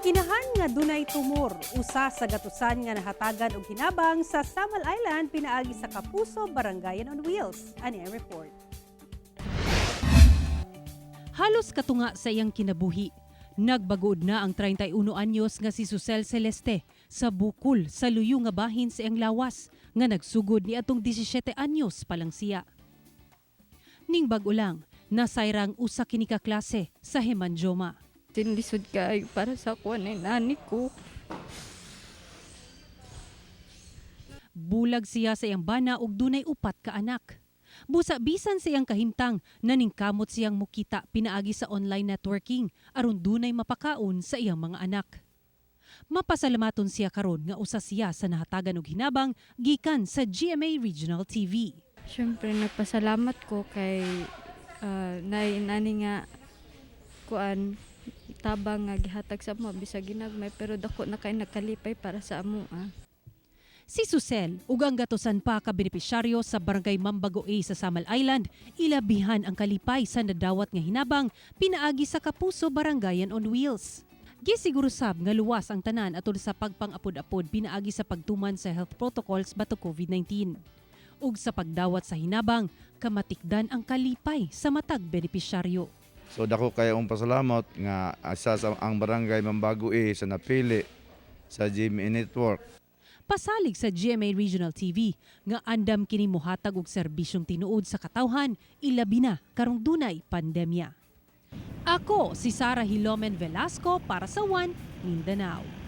Kinahan nga dunay tumor, usa sa gatusan nga nahatagan og hinabang sa Samal Island pinaagi sa Kapuso, Barangayan on Wheels. Ani ang report. Halos katunga sa iyang kinabuhi. Nagbagood na ang 31 anyos nga si Susel Celeste sa bukol sa luyo nga bahin sa iyang lawas nga nagsugod ni atong 17 anyos pa lang siya. Ning bag-o lang, nasayrang usa kini ka klase sa hemangioma. Tinlisod kayo para sa kuwan ay nani ko. Bulag siya sa iyang bana ug dunay upat ka anak. Busa bisan sa iyang kahimtang, naningkamot siyang mukita pinaagi sa online networking aron dunay mapakaon sa iyang mga anak. Mapasalamaton siya karon nga usa siya sa nahatagan og hinabang gikan sa GMA Regional TV. Siyempre nagpasalamat ko kay nani nga kuan tabang nga gihatag sa mo bisag ginagmay pero dako na kay nagkalipay para sa amo. Si Susel ug ang gatusan pa ka benepisyaryo sa Barangay Mambago A sa Samal Island ilabihan ang kalipay sa nadawat nga hinabang pinaagi sa Kapuso, Barangayan on Wheels. Gisiguro sab nga luwas ang tanan atol sa pagpang-apod-apod pinaagi sa pagtuman sa health protocols batok COVID-19. Ug sa pagdawat sa hinabang, kamatikdan ang kalipay sa matag benepisyaryo. So dako kayo ang pasalamat nga asa sa ang Barangay Mambago A sa napili sa GMA Network. Pasalig sa GMA Regional TV nga andam kini mohatag og serbisyong tinuod sa katawhan ilabi na karong dunay pandemya. Ako si Sara Hilomen Velasco para sa One Mindanao.